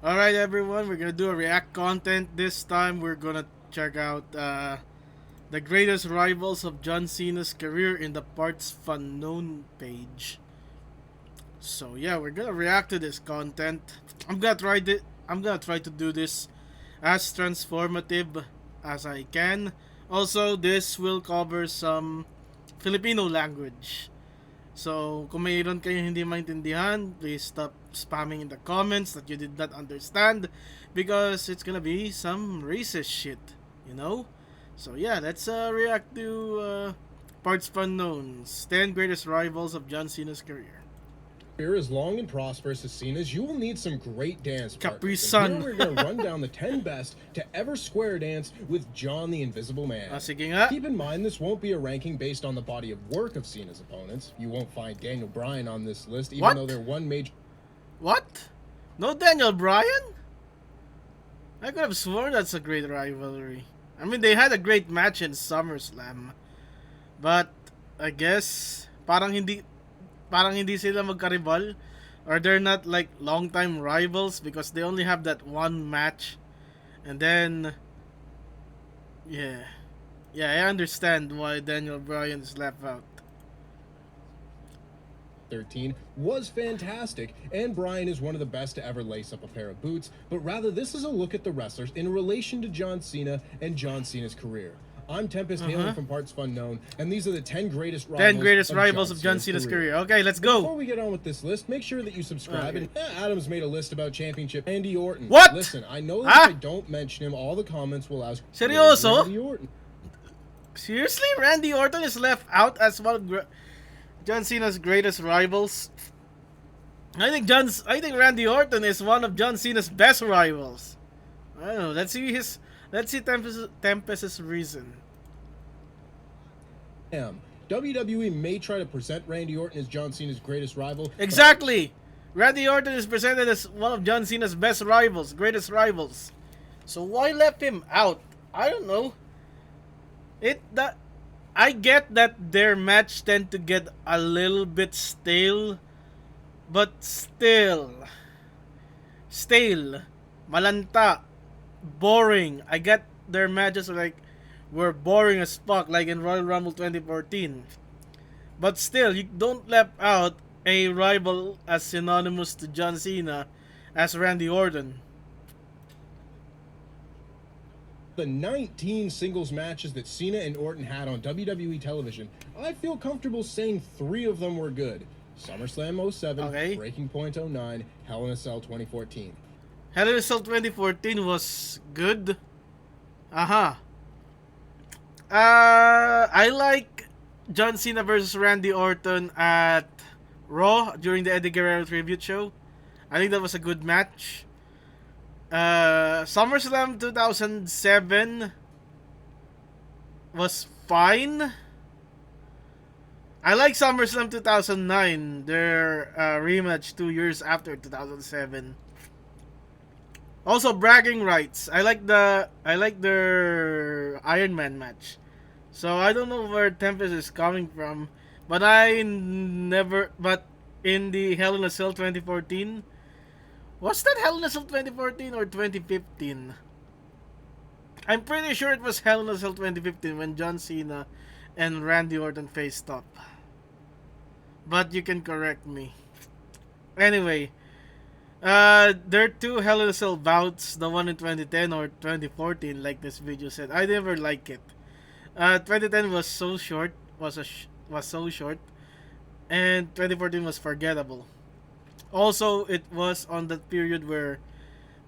Alright everyone, we're gonna do a react content. This time we're gonna check out the greatest rivals of John Cena's career in the PartsFunknown page. So yeah, we're gonna react to this content. I'm gonna try to do this as transformative as I can. Also, this will cover some Filipino language. So, kung mayroon kayong hindi maintindihan, please stop spamming in the comments that you did not understand because it's gonna be some racist shit, you know? So yeah, let's react to Parts Unknown's 10 greatest rivals of John Cena's career. As long and prosperous as Cena's, you will need some great dance Capri partners. Sun. And here we're going to run down the 10 best to ever square dance with John the Invisible Man. Sige nga. Keep in mind, this won't be a ranking based on the body of work of Cena's opponents. You won't find Daniel Bryan on this list, even though they're one major... What? No Daniel Bryan? I could have sworn that's a great rivalry. I mean, they had a great match in Summerslam. But, I guess, parang hindi sila magka-rival, or they're not like long-time rivals because they only have that one match. And then yeah, I understand why Daniel Bryan is left out. 13 was fantastic, and Bryan is one of the best to ever lace up a pair of boots, but rather this is a look at the wrestlers in relation to John Cena and John Cena's career. I'm Tempest hailing from PartsFunknown, and these are the 10 greatest rivals of John Cena's career. Okay, let's go. Before we get on with this list, make sure that you subscribe. Okay. And Adam's made a list about championship Randy Orton. What? Listen, I know that if I don't mention him, all the comments will ask. Seryoso? Randy Orton. Seriously, Randy Orton is left out as one of John Cena's greatest rivals. I think Randy Orton is one of John Cena's best rivals. I don't know. Let's see Tempest's reason. WWE may try to present Randy Orton as John Cena's greatest rival. Exactly. Randy Orton is presented as one of John Cena's best rivals, greatest rivals. So why left him out? I don't know. I get that their match tend to get a little bit stale, but still stale, malanta, boring. I get their matches were boring as fuck, like in Royal Rumble 2014. But still, you don't left out a rival as synonymous to John Cena as Randy Orton. The 19 singles matches that Cena and Orton had on WWE television, I feel comfortable saying 3 of them were good. SummerSlam 07, Okay. Breaking Point 09, Hell in a Cell 2014. Hell in a Cell 2014 was good. I like John Cena versus Randy Orton at Raw during the Eddie Guerrero tribute show. I think that was a good match. SummerSlam 2007 was fine. I like SummerSlam 2009, their rematch 2 years after 2007. Also, bragging rights. I like their Iron Man match. So I don't know where Tempest is coming from, but But in the Hell in a Cell 2014, was that Hell in a Cell 2014 or 2015? I'm pretty sure it was Hell in a Cell 2015 when John Cena and Randy Orton faced up. But you can correct me. Anyway. There are 2 Hell in a Cell bouts, the one in 2010 or 2014, like this video said. I never like it. 2010 was so short, was so short, and 2014 was forgettable. Also, it was on that period where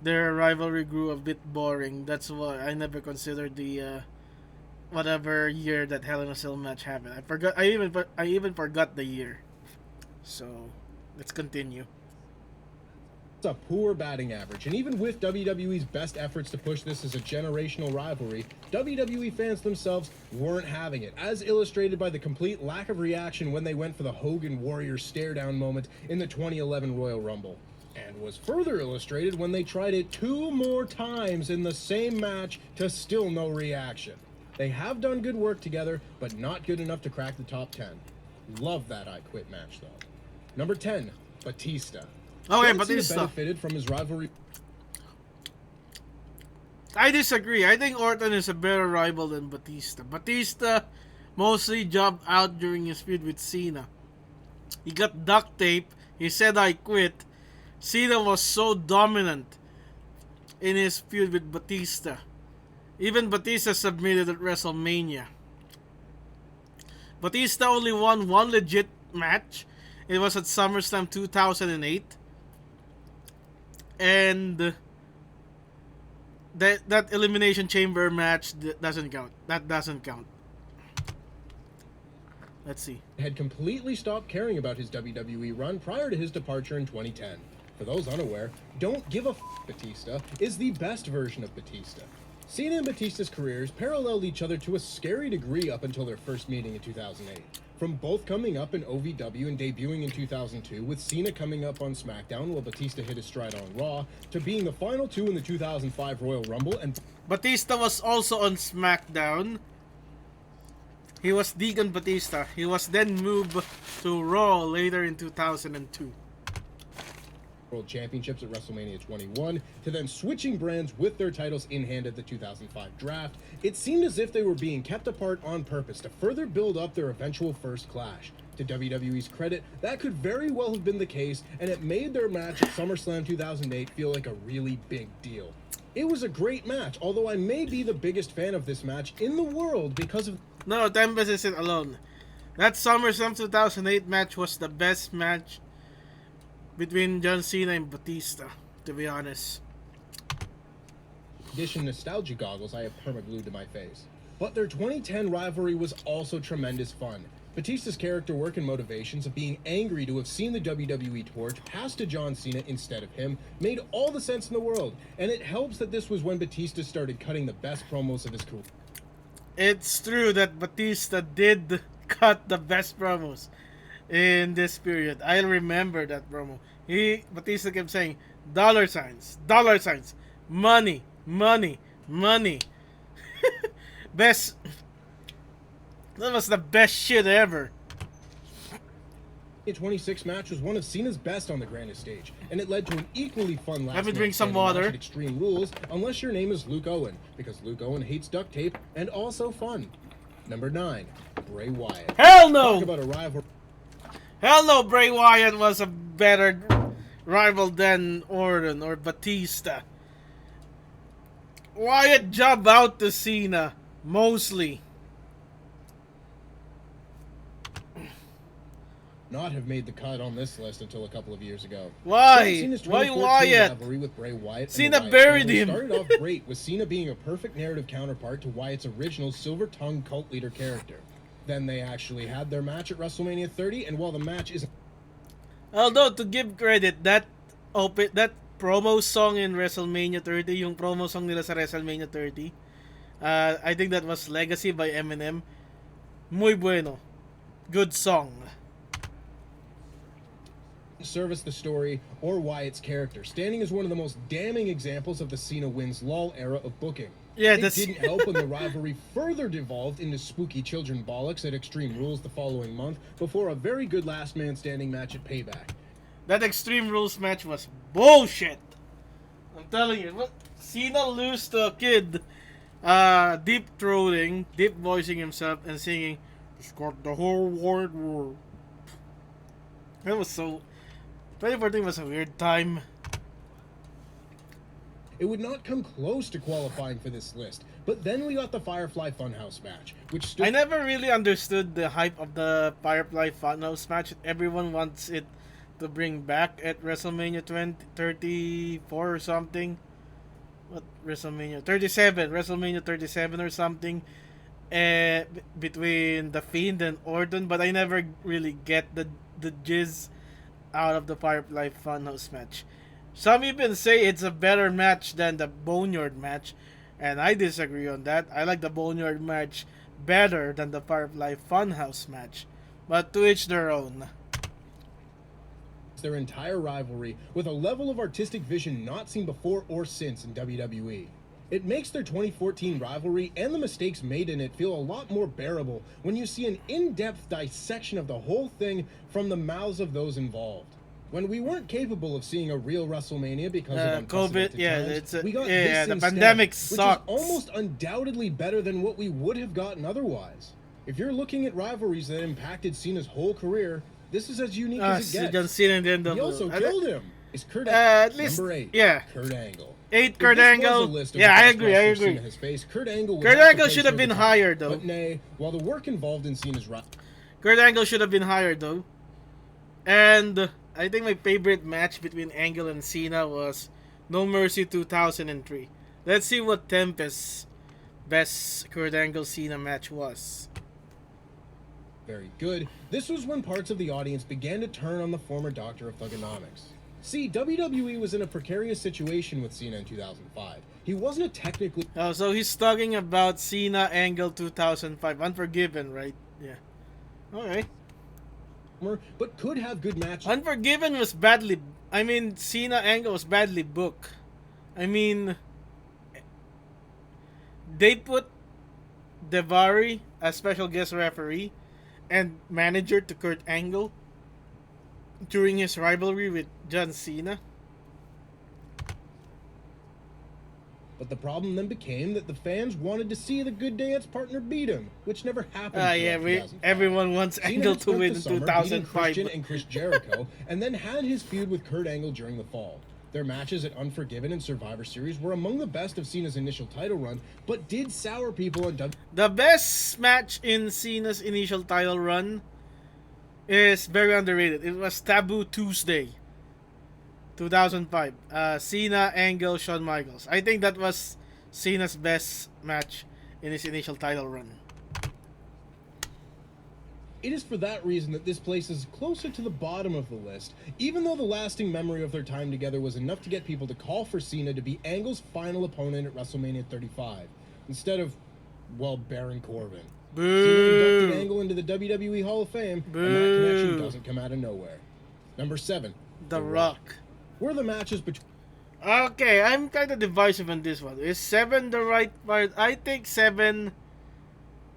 their rivalry grew a bit boring. That's why I never considered the whatever year that Hell in a Cell match happened. I forgot. I even forgot the year. So let's continue. It's a poor batting average, and even with WWE's best efforts to push this as a generational rivalry, WWE fans themselves weren't having it, as illustrated by the complete lack of reaction when they went for the Hogan Warrior stare-down moment in the 2011 Royal Rumble, and was further illustrated when they tried it 2 more times in the same match to still no reaction. They have done good work together, but not good enough to crack the top 10. Love that I Quit match, though. Number 10, Batista. Okay, John Cena Batista benefited from his rivalry I disagree. I think Orton is a better rival than Batista. Batista mostly jobbed out during his feud with Cena. He got duct tape. He said, "I quit." Cena was so dominant in his feud with Batista. Even Batista submitted at WrestleMania. Batista only won one legit match. It was at SummerSlam 2008. And that Elimination Chamber match doesn't count. That doesn't count. Let's see. Had completely stopped caring about his WWE run prior to his departure in 2010. For those unaware, Don't Give a Batista is the best version of Batista. Cena and Batista's careers paralleled each other to a scary degree up until their first meeting in 2008. From both coming up in OVW and debuting in 2002, with Cena coming up on SmackDown while Batista hit his stride on Raw, to being the final two in the 2005 Royal Rumble, and Batista was also on SmackDown. He was Deacon Batista. He was then moved to Raw later in 2002. World Championships at WrestleMania 21, to then switching brands with their titles in hand at the 2005 draft, it seemed as if they were being kept apart on purpose to further build up their eventual first clash. To WWE's credit, that could very well have been the case, and it made their match at SummerSlam 2008 feel like a really big deal. It was a great match, although I may be the biggest fan of this match in the world because of... No, Tempest isn't alone. That SummerSlam 2008 match was the best match between John Cena and Batista, to be honest. Addition nostalgia goggles I have perma-glued to my face. But their 2010 rivalry was also tremendous fun. Batista's character work and motivations of being angry to have seen the WWE torch pass to John Cena instead of him made all the sense in the world, and it helps that this was when Batista started cutting the best promos of his career. It's true that Batista did cut the best promos in this period. I remember that promo. Batista kept saying dollar signs, money, money, money. Best. That was the best shit ever. The 26 match was one of Cena's best on the grandest stage, and it led to an equally fun last Let me man drink some standing match water. at Extreme Rules, unless your name is Luke Owen, because Luke Owen hates duct tape and also fun. Number 9, Bray Wyatt. Hell no! Talk about a rival. Hell no, Bray Wyatt was a better rival than Orton or Batista. Wyatt jobbed out to Cena, mostly. Not have made the cut on this list until a couple of years ago. Why? Cena's Why 2014 Wyatt? rivalry with Bray Wyatt Cena and the Wyatt buried family him. started off great, with Cena being a perfect narrative counterpart to Wyatt's original silver-tongued cult leader character. Then they actually had their match at WrestleMania 30, and while the match isn't... Although, to give credit, that promo song in WrestleMania 30, yung promo song nila sa WrestleMania 30, I think that was Legacy by Eminem. Muy bueno. Good song. service the story or Wyatt's character, standing as one of the most damning examples of the Cena wins lull era of booking. Yeah, it that's... didn't help when the rivalry further devolved into spooky children bollocks at Extreme Rules the following month before a very good last man standing match at Payback. That Extreme Rules match was bullshit. I'm telling you, what Cena lose to a kid, deep throating, deep voicing himself and singing, "Escort the whole wide world." That was so. 2014 was a weird time. It would not come close to qualifying for this list, but then we got the Firefly Funhouse match, which stood... I never really understood the hype of the Firefly Funhouse match. Everyone wants it to bring back at WrestleMania 34 or something. What WrestleMania 37? WrestleMania 37 or something. Between The Fiend and Orton, but I never really get the jizz out of the Firefly Funhouse match. Some even say it's a better match than the Boneyard match, and I disagree on that. I like the Boneyard match better than the Firefly Funhouse match, but to each their own. Their entire rivalry with a level of artistic vision not seen before or since in WWE. It makes their 2014 rivalry and the mistakes made in it feel a lot more bearable when you see an in-depth dissection of the whole thing from the mouths of those involved. When we weren't capable of seeing a real WrestleMania because of COVID, unprecedented times, we got yeah, this the instead, pandemic which sucks. is almost undoubtedly better than what we would have gotten otherwise. If you're looking at rivalries that impacted Cena's whole career, this is as unique as it gets. John Cena and then He also killed him. Is Kurt at least, number 8? Yeah. Kurt Angle. 8 Kurt Angle. Yeah, I agree. Cena has faced, Kurt Angle should have been higher though. But nay, while the work involved in Cena's Kurt Angle should have been higher though. And I think my favorite match between Angle and Cena was No Mercy 2003. Let's see what Tempest's best Kurt Angle Cena match was. Very good. This was when parts of the audience began to turn on the former Doctor of Thugonomics. See, WWE was in a precarious situation with Cena in 2005. He wasn't a technically... Oh, so he's talking about Cena Angle 2005. Unforgiven, right? Yeah. Alright. But could have good matches. Unforgiven was badly... I mean, Cena Angle was badly booked. I mean... They put Daivari as special guest referee and manager to Kurt Angle during his rivalry with John Cena. But the problem then became that the fans wanted to see the Good Dance partner beat him, which never happened. Everyone wants Angle to win in 2005. Christian and Chris Jericho, and then had his feud with Kurt Angle during the fall. Their matches at Unforgiven and Survivor Series were among the best of Cena's initial title run, but did sour people on WWE. The best match in Cena's initial title run is very underrated. It was Taboo Tuesday, 2005. Cena, Angle, Shawn Michaels. I think that was Cena's best match in his initial title run. It is for that reason that this places closer to the bottom of the list, even though the lasting memory of their time together was enough to get people to call for Cena to be Angle's final opponent at WrestleMania 35, instead of, well, Baron Corbin. Boo. Cena inducted Angle into the WWE Hall of Fame, and that connection doesn't come out of nowhere. Number 7. The Rock. Were the matches between... Okay, I'm kind of divisive on this one. Is 7 the right part? I think 7...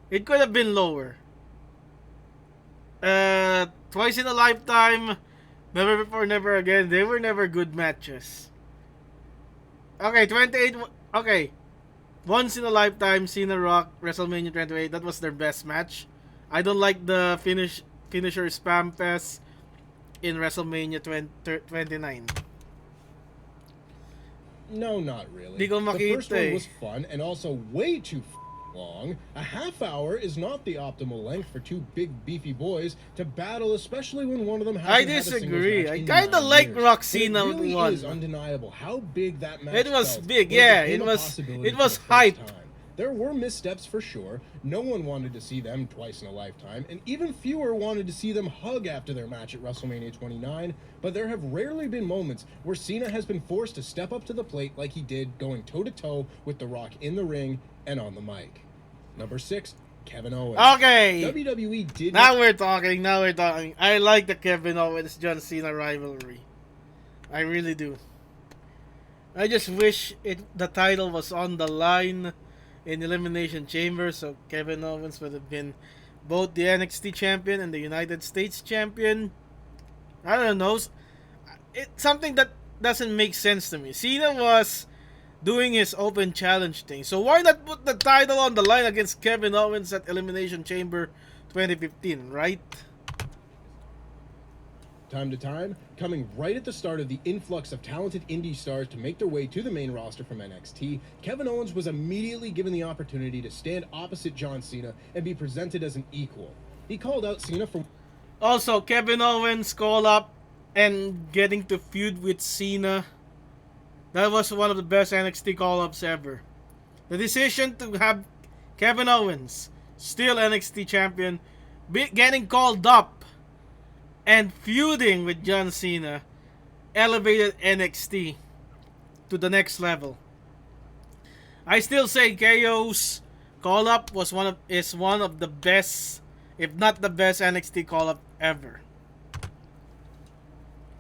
It could have been lower. Twice in a Lifetime, Never Before, Never Again, they were never good matches. Okay, 28, okay. Once in a Lifetime, Cena Rock, WrestleMania 28, that was their best match. I don't like the finisher spam fest in WrestleMania 29. No, not really. Di ko The first makita one was fun and also way too long. A half hour is not the optimal length for two big beefy boys to battle, especially when one of them hasn't I had a singles disagree. match I in kind of 9 like years. Rock But Cena it really one. is undeniable how big that match It was felt big, when yeah. became It a was possibility it for was the first hype. time. There were missteps for sure. No one wanted to see them twice in a lifetime, and even fewer wanted to see them hug after their match at WrestleMania 29, but there have rarely been moments where Cena has been forced to step up to the plate like he did going toe-to-toe with The Rock in the ring and on the mic. Number 6, Kevin Owens. Okay. WWE did Now we're talking. I like the Kevin Owens John Cena rivalry. I really do. I just wish the title was on the line in Elimination Chamber, so Kevin Owens would have been both the NXT champion and the United States champion. I don't know. It's something that doesn't make sense to me. Cena was doing his open challenge thing, so why not put the title on the line against Kevin Owens at Elimination Chamber 2015, right? Time to time, coming right at the start of the influx of talented indie stars to make their way to the main roster from NXT, Kevin Owens was immediately given the opportunity to stand opposite John Cena and be presented as an equal. He called out Cena for... Also, Kevin Owens call up and getting to feud with Cena. That was one of the best NXT call-ups ever. The decision to have Kevin Owens, still NXT champion, getting called up and feuding with John Cena elevated NXT to the next level. I still say KO's call-up is one of the best, if not the best, NXT call-up ever.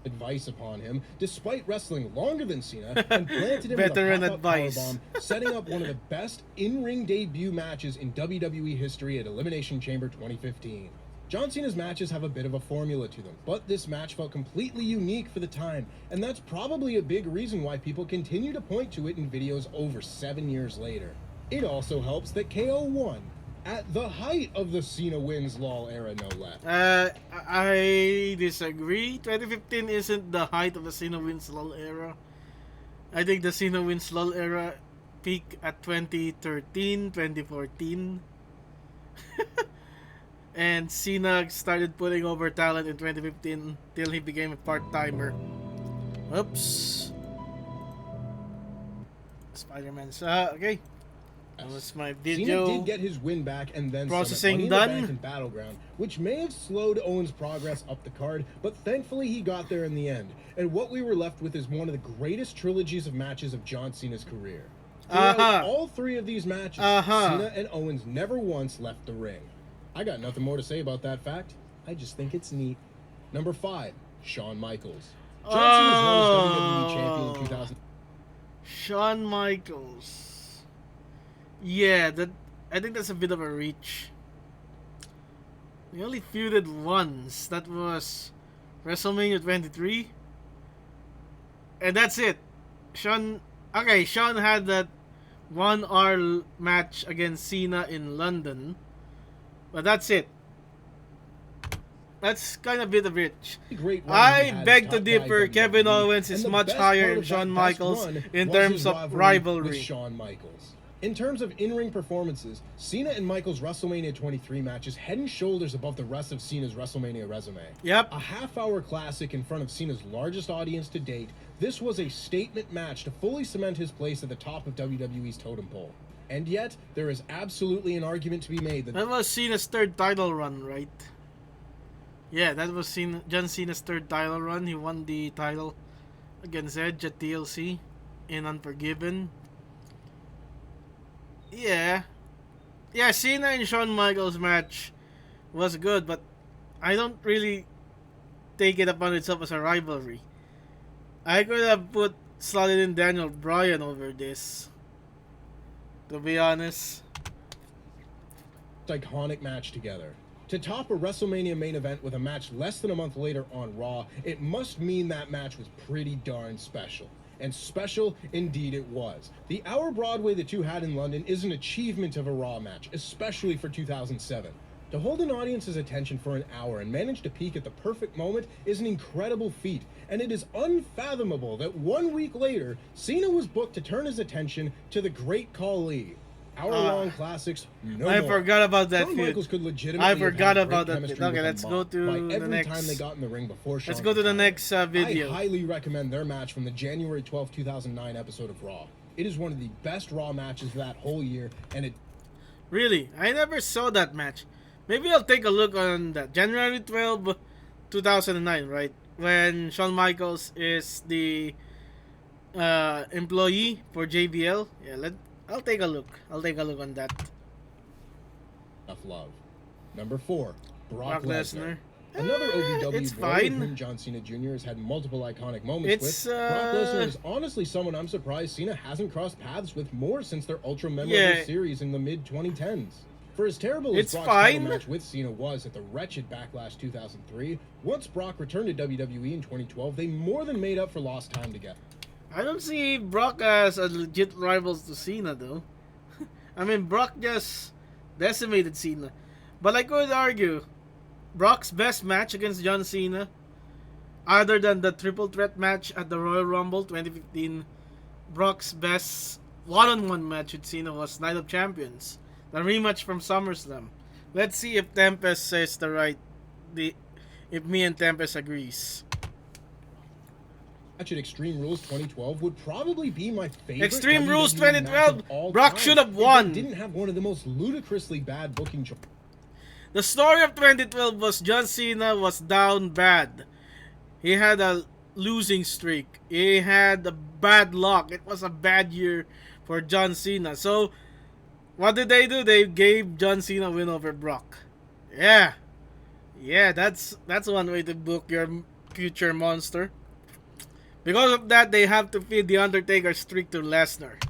Advice upon him, despite wrestling longer than Cena, and planted him Veteran with a pop-up advice. powerbomb, setting up one of the best in-ring debut matches in WWE history at Elimination Chamber 2015. John Cena's matches have a bit of a formula to them, but this match felt completely unique for the time, and that's probably a big reason why people continue to point to it in videos over 7 years later. It also helps that KO won at the height of the Cena wins LOL era, no less. I disagree. 2015 isn't the height of the Cena wins LOL era. I think the Cena wins LOL era peak at 2013, 2014. And Cena started putting over talent in 2015 till he became a part-timer. Oops. Spider-Man's okay. That was my video. Cena did get his win back and then Processing some at Money in done. the Bank and Battleground, which may have slowed Owens' progress up the card, but thankfully he got there in the end. And what we were left with is one of the greatest trilogies of matches of John Cena's career. Throughout all three of these matches, Cena and Owens never once left the ring. I got nothing more to say about that fact. I just think it's neat. Number 5, Shawn Michaels. John Cena's run as WWE champion in 2000. Shawn Michaels. Yeah, I think that's a bit of a reach. They only feuded once. That was WrestleMania 23. And that's it. Shawn had that 1 hour match against Cena in London. But that's it. That's kind of a bit of rich. I beg to differ. Kevin Owens is much higher than Shawn Michaels in terms of rivalry. Shawn Michaels. In terms of in-ring performances, Cena and Michaels' WrestleMania 23 match is head and shoulders above the rest of Cena's WrestleMania resume. Yep. A half-hour classic in front of Cena's largest audience to date, this was a statement match to fully cement his place at the top of WWE's totem pole. And yet, there is absolutely an argument to be made that was Cena's 3rd title run, right? Yeah, that was John Cena's 3rd title run. He won the title against Edge at TLC in Unforgiven. Yeah, Cena and Shawn Michaels match was good, but I don't really take it upon itself as a rivalry. I could have slotted in Daniel Bryan over this, to be honest. iconic match together. To top a WrestleMania main event with a match less than a month later on Raw, it must mean that match was pretty darn special. And special indeed it was. The hour Broadway the two had in London is an achievement of a Raw match, especially for 2007. To hold an audience's attention for an hour and manage to peak at the perfect moment is an incredible feat, and it is unfathomable that 1 week later, Cena was booked to turn his attention to the Great Khali. Hour-long classics, no I more. forgot about that Shawn feud. Michaels could legitimately I forgot have had about great that chemistry feud. Okay, with let's them go both to by the every next. time they got in the ring before Shawn Let's go to the retired. next video. I highly recommend their match from the January 12, 2009 episode of Raw. It is one of the best Raw matches of that whole year, and it... Really? I never saw that match. Maybe I'll take a look on that. January 12, 2009, right? When Shawn Michaels is the employee for JBL. Yeah, I'll take a look. I'll take a look on that. love. Number 4, Brock Lesnar. Lesnar. Another OVW It's boy with fine. whom John Cena Jr. has had multiple iconic moments It's, with. Brock Lesnar is honestly someone I'm surprised Cena hasn't crossed paths with more since their ultra-memorable Yeah. series in the mid-2010s. For as terrible as It's Brock's fine. title match with Cena was at the wretched Backlash 2003, once Brock returned to WWE in 2012, they more than made up for lost time together. I don't see Brock as a legit rivals to Cena, though. I mean, Brock just decimated Cena. But I could argue, Brock's best match against John Cena, other than the triple threat match at the Royal Rumble 2015, Brock's best one-on-one match with Cena was Night of Champions, the rematch from SummerSlam. Let's see if Tempest says if me and Tempest agrees. Match at Extreme Rules 2012 would probably be my favorite. Extreme WWE Rules match of 2012, all Brock time. should have It won. didn't have one of the most ludicrously bad booking choices. The story of 2012 was John Cena was down bad. He had a losing streak. He had a bad luck. It was a bad year for John Cena. So, what did they do? They gave John Cena a win over Brock. Yeah, that's one way to book your future monster. Because of that, they have to feed the Undertaker streak to Lesnar.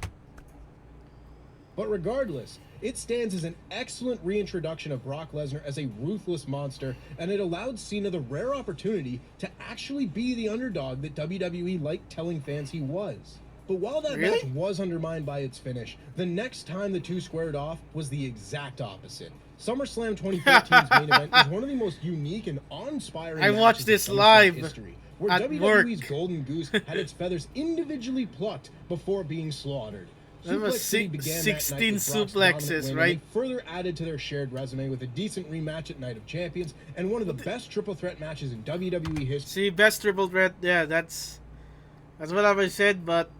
But regardless, It stands as an excellent reintroduction of Brock Lesnar as a ruthless monster, and it allowed Cena the rare opportunity to actually be the underdog that WWE liked telling fans he was. But while that match was undermined by its finish, the next time the two squared off was the exact opposite. SummerSlam 2013's main event is one of the most unique and awe-inspiring I watched this in live history, where at WWE's work. Golden Goose had its feathers individually plucked before being slaughtered. That was Suplex City began that night 16 with Brock's suplexes, dominant win, right? and they further added to their shared resume with a decent rematch at Night of Champions and one of the best triple threat matches in WWE history. See, best triple threat. Yeah, that's what I said. But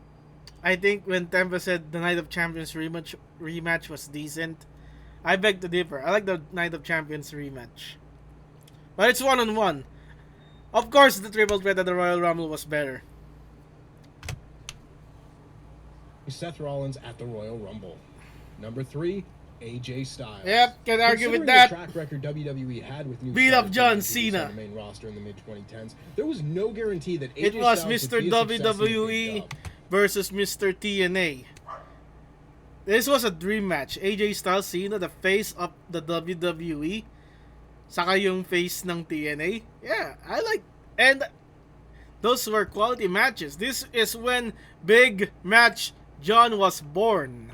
I think when Tempa said the Night of Champions rematch was decent, I beg to differ. I like the Night of Champions rematch, but it's 1-on-1. Of course, the triple threat at the Royal Rumble was better. Seth Rollins at the Royal Rumble. Number 3, AJ Styles. Yep, can argue with Considering that. the track record WWE had with new Beat stars up John being introduced Cena. on the main roster in the mid-2010s, there was no guarantee that AJ It was Styles Mr. would be a success in the big WWE dub. versus Mr. TNA. This was a dream match. AJ Styles, Cena, the face of the WWE, saka yung face ng TNA. Yeah, I like, and those were quality matches. This is when Big Match John was born.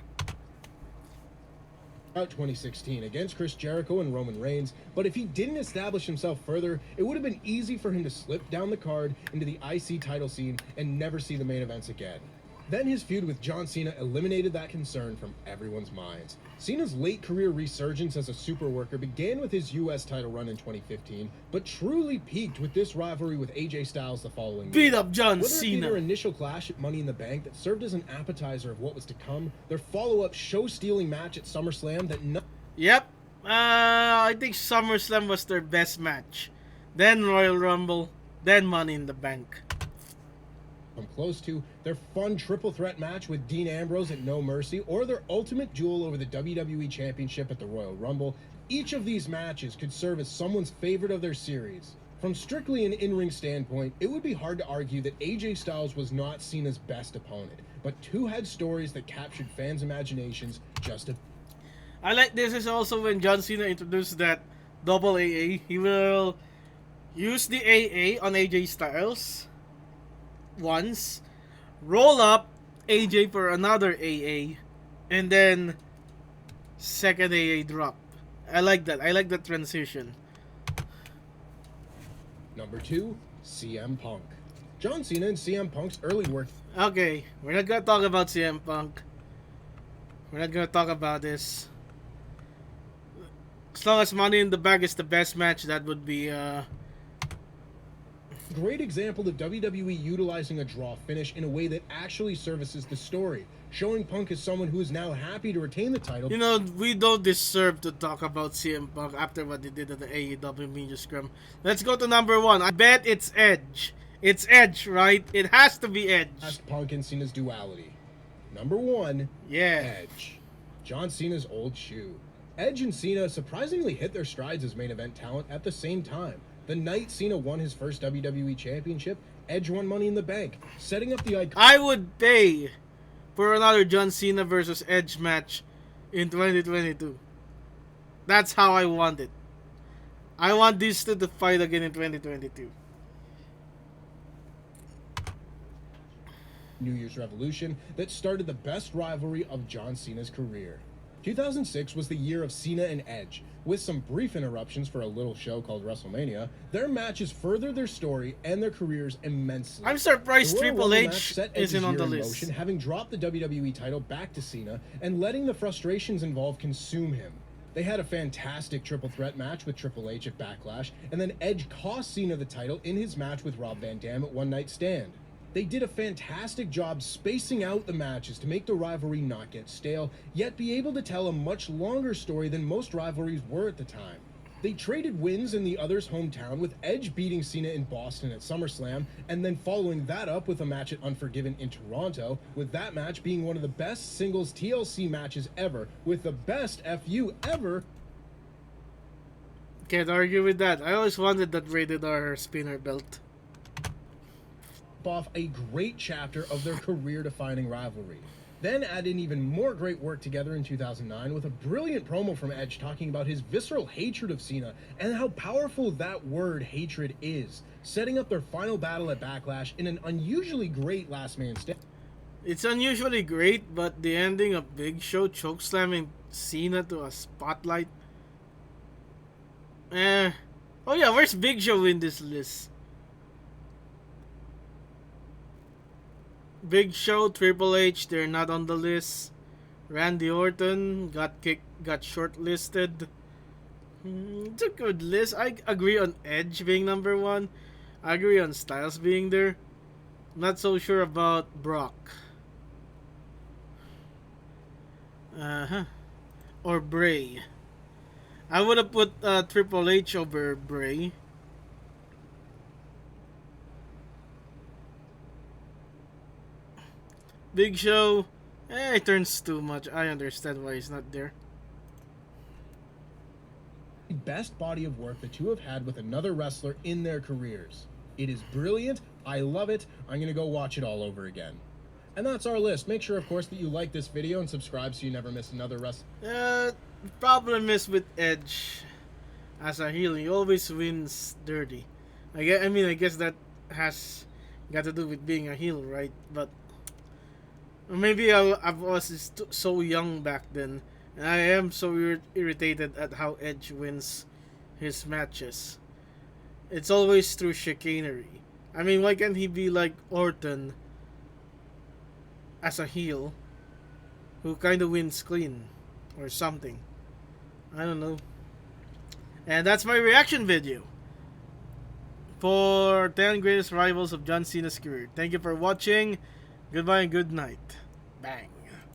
2016 against Chris Jericho and Roman Reigns, but if he didn't establish himself further, it would have been easy for him to slip down the card into the IC title scene and never see the main events again. Then his feud with John Cena eliminated that concern from everyone's minds. Cena's late career resurgence as a super worker began with his US title run in 2015, but truly peaked with this rivalry with AJ Styles the following Beat year. up John Whether it be Cena. their initial clash at Money in the Bank that served as an appetizer of what was to come, their follow-up show-stealing match at SummerSlam that Yep. I think SummerSlam was their best match. Then Royal Rumble. Then Money in the Bank. come close to, their fun triple threat match with Dean Ambrose at No Mercy, or their ultimate duel over the WWE Championship at the Royal Rumble. Each of these matches could serve as someone's favorite of their series. From strictly an in-ring standpoint, it would be hard to argue that AJ Styles was not Cena's best opponent, but two had stories that captured fans' imaginations just a I like this is also when John Cena introduced that double AA. He will use the AA on AJ Styles once, roll up AJ for another AA, and then second AA drop. I like that. I like that transition. Number 2, CM Punk. John Cena and CM Punk's early work Okay, we're not gonna talk about CM Punk. We're not gonna talk about this. As long as Money in the Bank is the best match, that would be great example of WWE utilizing a draw finish in a way that actually services the story, showing Punk as someone who is now happy to retain the title. You know, we don't deserve to talk about CM Punk after what they did at the AEW Media Scrum. Let's go to number 1. I bet it's Edge. It's Edge, right? It has to be Edge. Past Punk and Cena's duality. Number 1, Yeah. Edge. John Cena's old shoe. Edge and Cena surprisingly hit their strides as main event talent at the same time. The night Cena won his first WWE Championship, Edge won Money in the Bank, setting up the icon. I would pay for another John Cena versus Edge match in 2022. That's how I want it. I want these two to fight again in 2022. New Year's Revolution that started the best rivalry of John Cena's career. 2006 was the year of Cena and Edge. With some brief interruptions for a little show called WrestleMania, their matches furthered their story and their careers immensely. I'm surprised The Royal Triple Rumble match H set Edge's isn't on year the in list. motion, having dropped the WWE title back to Cena and letting the frustrations involved consume him. They had a fantastic triple threat match with Triple H at Backlash, and then Edge cost Cena the title in his match with Rob Van Dam at One Night Stand. They did a fantastic job spacing out the matches to make the rivalry not get stale, yet be able to tell a much longer story than most rivalries were at the time. They traded wins in the other's hometown, with Edge beating Cena in Boston at SummerSlam, and then following that up with a match at Unforgiven in Toronto, with that match being one of the best singles TLC matches ever, with the best FU ever. Can't argue with that. I always wanted that Rated R spinner belt. off a great chapter of their career-defining rivalry. Then add in even more great work together in 2009 with a brilliant promo from Edge talking about his visceral hatred of Cena and how powerful that word hatred is, setting up their final battle at Backlash in an unusually great last man stand. It's unusually great, but the ending of Big Show chokeslamming Cena to a spotlight. Oh yeah, where's Big Show in this list? Big Show, Triple H, they're not on the list. Randy Orton got shortlisted. It's a good list. I agree on Edge being number one. I agree on Styles being there. Not so sure about Brock. Or Bray. I would have put Triple H over Bray. Big Show, it turns too much. I understand why he's not there. Best body of work the two have had with another wrestler in their careers. It is brilliant. I love it. I'm going to go watch it all over again. And that's our list. Make sure, of course, that you like this video and subscribe so you never miss another The problem is with Edge as a heel, he always wins dirty. I guess that has got to do with being a heel, right? But maybe I was so young back then, and I am so irritated at how Edge wins his matches. It's always through chicanery. I mean, why can't he be like Orton as a heel who kind of wins clean or something? I don't know. And that's my reaction video for 10 greatest rivals of John Cena's career. Thank you for watching. Goodbye and good night. Bang.